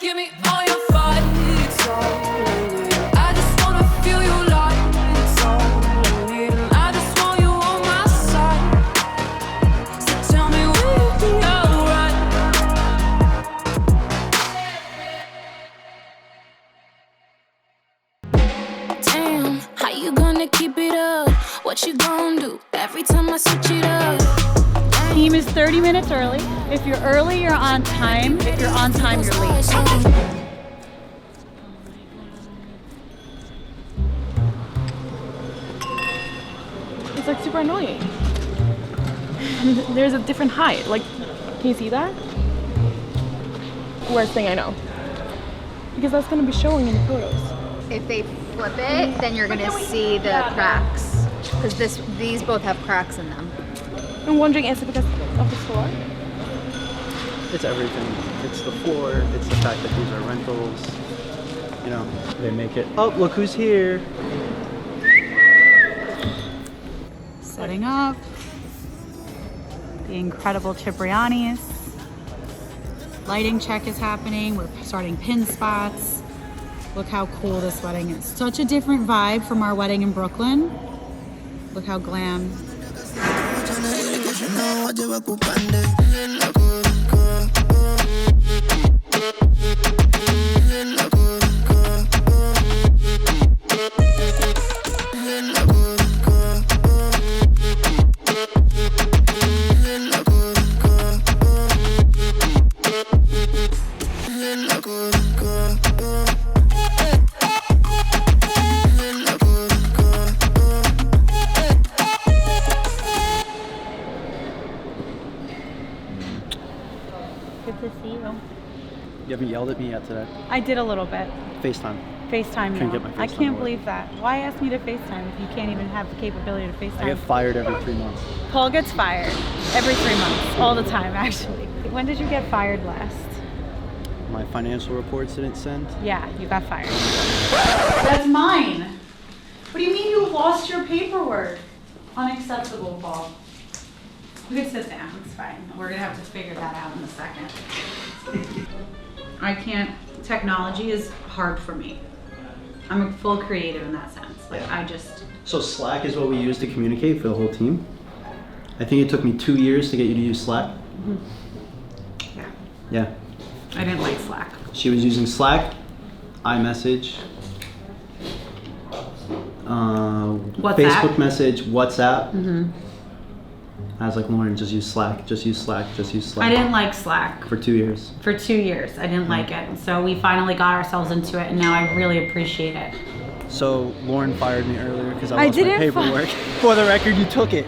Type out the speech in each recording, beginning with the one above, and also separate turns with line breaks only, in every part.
Give me all your fights, all I need. I just wanna feel your light, it's all I need. And I just want you on my side. So tell me, will you be alright? Damn, how you gonna keep it up? What you gonna do every time I switch it up?
Team is 30 minutes early. If you're early, you're on time. If you're on time, you're late.
It's like super annoying. There's a different height. Like, can you see that? Worst thing I know. Because that's gonna be showing in the photos.
If they flip it, then you're gonna see the cracks. Because these both have cracks in them.
I'm wondering, is it because of the floor?
It's everything. It's the floor, it's the fact that these are rentals. You know, they make it, oh, look who's here.
Setting up. The incredible Cipriani's. Lighting check is happening. We're starting pin spots. Look how cool this wedding is. Such a different vibe from our wedding in Brooklyn. Look how glam. Good to see you.
You haven't yelled at me yet today.
I did a little bit.
FaceTime.
FaceTime,
Couldn't
yeah.
get my
I
FaceTime
can't
to
believe that. Why ask me to FaceTime if you can't even have the capability to FaceTime?
I get fired every 3 months.
Paul gets fired every 3 months, all the time actually. When did you get fired last?
My financial reports didn't send.
Yeah, you got fired. That's mine. What do you mean you lost your paperwork? Unacceptable, Paul. You can sit down, it's fine. We're gonna have to figure that out in a second. I can't, technology is hard for me. I'm a full creative in that sense. Like I just.
So Slack is what we use to communicate for the whole team. I think it took me 2 years to get you to use Slack.
Mm-hmm. Yeah.
Yeah.
I didn't like Slack.
She was using Slack, iMessage, Facebook message, WhatsApp.
Mm-hmm.
I was like, Lauren, just use Slack, just use Slack, just use Slack.
I didn't like Slack.
For 2 years.
For 2 years, I didn't like it. So we finally got ourselves into it and now I really appreciate it.
So Lauren fired me earlier because I lost my
didn't
paperwork. For the record, you took it.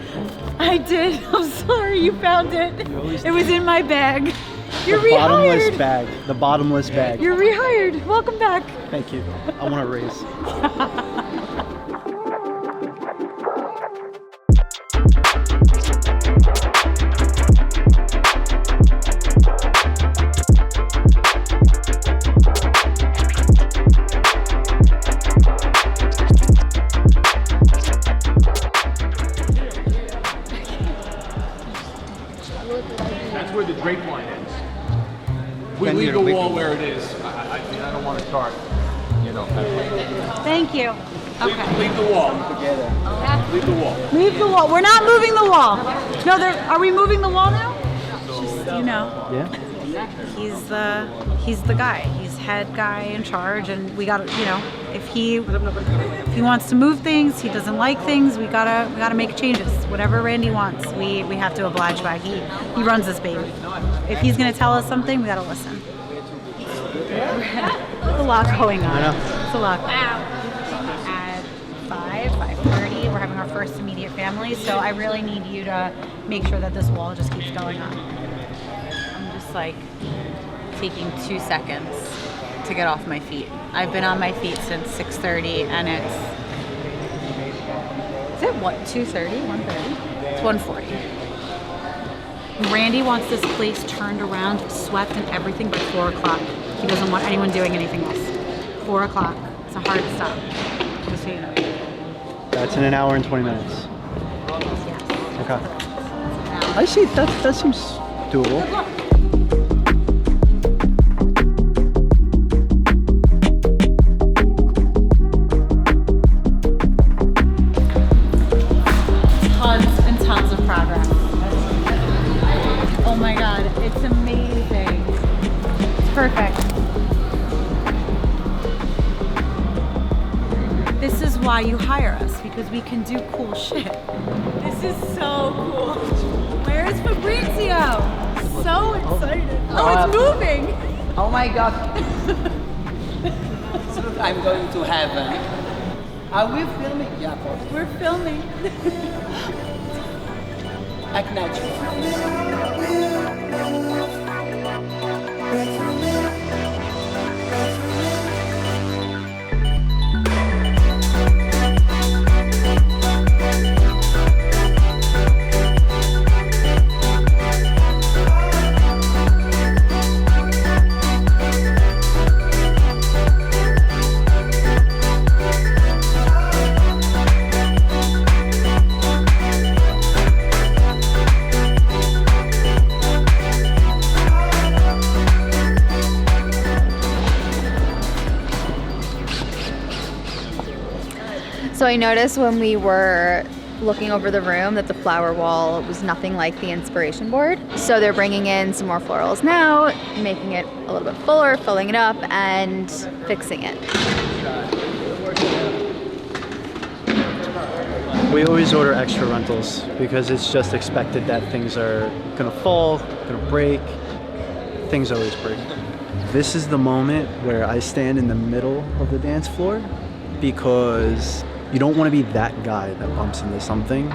I did. I'm sorry you found it. It was in my bag. You're
The bottomless
rehired.
bag. The bottomless bag.
You're rehired. Welcome back.
Thank you. I want a raise.
That's where the drape line ends. We leave the wall where it is. I mean, I don't want to start, you know.
Thank you. Okay.
Leave the wall. Leave the wall.
Leave the wall. We're not moving the wall. No, are we moving the wall now? Just, you know.
Yeah.
He's the guy. He's head guy in charge, and we got to, you know, if he wants to move things, he doesn't like things, we gotta make changes. Whatever Randy wants, we have to oblige by. He runs this baby. If he's gonna tell us something, we gotta listen. There's a lot going on.
I know.
It's a lot. At 5:30, we're having our first immediate family, so I really need you to make sure that this wall just keeps going on. I'm just like taking 2 seconds to get off my feet. I've been on my feet since 6:30 and is it what, 2:30, 1:30? It's 1:40. Randy wants this place turned around, swept and everything by 4 o'clock. He doesn't want anyone doing anything else. 4 o'clock, it's a hard stop, just so you know.
That's in an hour and 20 minutes.
Yes.
Okay. I see, that seems doable.
perfect. This is why you hire us, because we can do cool shit. This is so cool. Where's Fabrizio? So excited. Oh, it's moving.
Oh my god. I'm going to heaven. Are we filming? Yeah, of course.
We're filming.
Act natural.
So I noticed when we were looking over the room that the flower wall was nothing like the inspiration board. So they're bringing in some more florals now, making it a little bit fuller, filling it up, and fixing it.
We always order extra rentals because it's just expected that things are gonna fall, gonna break. Things always break. This is the moment where I stand in the middle of the dance floor because you don't want to be that guy that bumps into something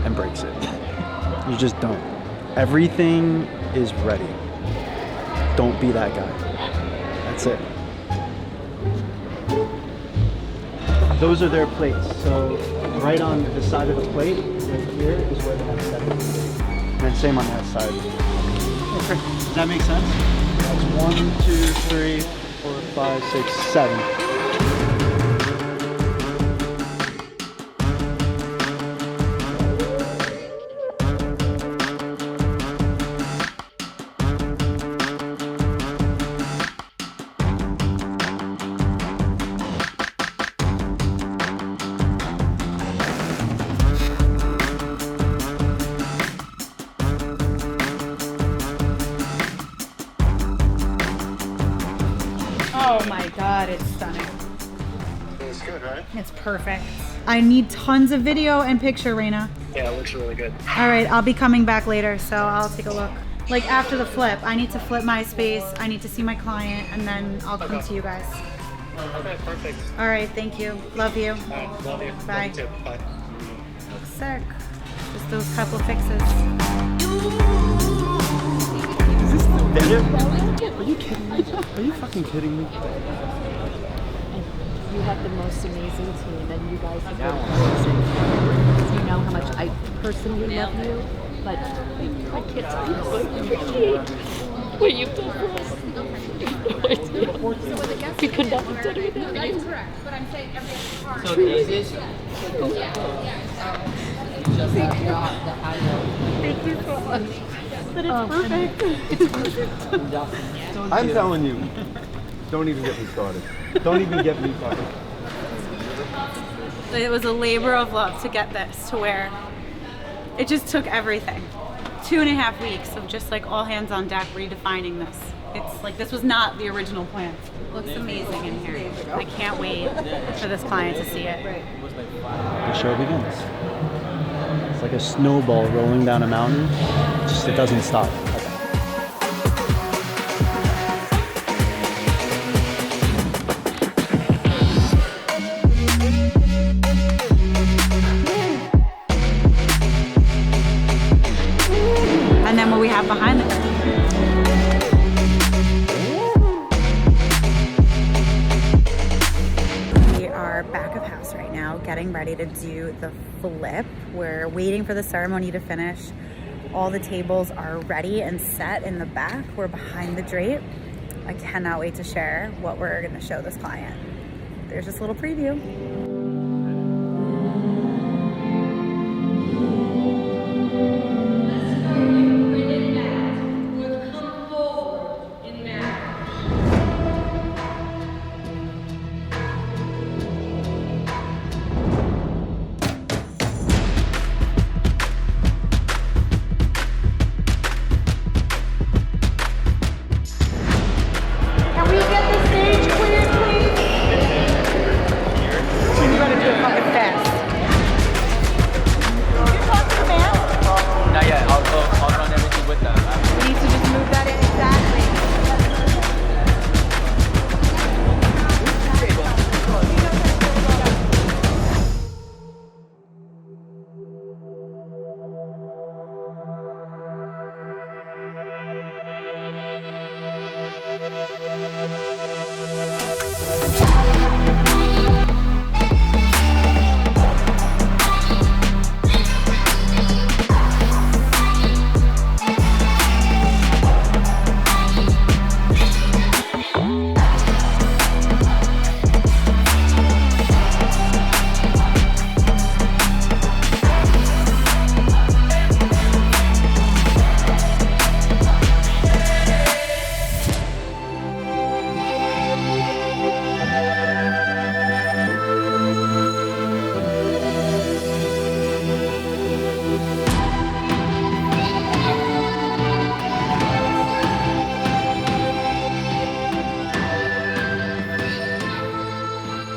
and breaks it. You just don't. Everything is ready. Don't be that guy. That's it. Those are their plates. So right on the side of the plate, right here, is where they have 7. And then same on that side. Does that make sense? That's 1, 2, 3, 4, 5, 6, 7.
Oh my god, it's stunning.
It's good, right?
It's perfect. I need tons of video and picture, Raina.
Yeah, it looks really good.
All right, I'll be coming back later, so I'll take a look. Like after the flip, I need to flip my space, I need to see my client, and then I'll come to you guys.
Okay, perfect.
All right, thank you. Love you.
Love you.
Bye.
Love you too. Bye.
Looks sick. Just those couple fixes.
Is this the video? Are you kidding me? Are you fucking kidding me?
You have the most amazing team, and you guys have been amazing. You know how much I personally love you, but I can't tell you how I appreciate what you've done for us. You have no idea. We could not have done it without you.
So this is
Thank you so much. But it's perfect.
I'm telling you, don't even get me started. Don't even get me started.
It was a labor of love to get this to where it just took everything. 2.5 weeks of just like all hands on deck redefining this. It's like this was not the original plan. Looks amazing in here. I can't wait for this client to see it.
The show begins. It's like a snowball rolling down a mountain. Just it doesn't stop.
And then what we have behind it. We are back of house right now, getting ready to do the flip. We're waiting for the ceremony to finish. All the tables are ready and set in the back. We're behind the drape. I cannot wait to share what we're gonna show this client. There's just a little preview.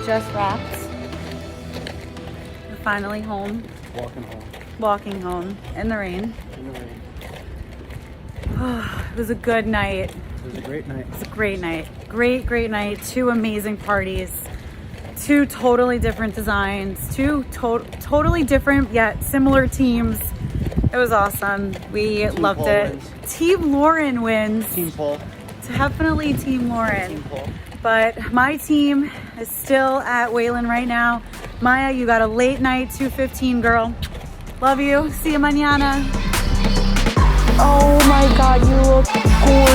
just wrapped. We're finally home,
Walking home
walking home in the rain.
in the rain.
It was a good night.
It was a great night.
It's a great night. Great night. 2 amazing parties. 2 totally different designs. 2 totally different yet similar teams. It was awesome. We loved
Paul
it.
wins.
Team Lauren wins.
Team Paul.
Definitely Team Lauren.
Team Paul.
But my team is still at Weylin right now. Maya, you got a late night 2:15, girl. Love you. See you mañana.
Oh my god, you look gorgeous.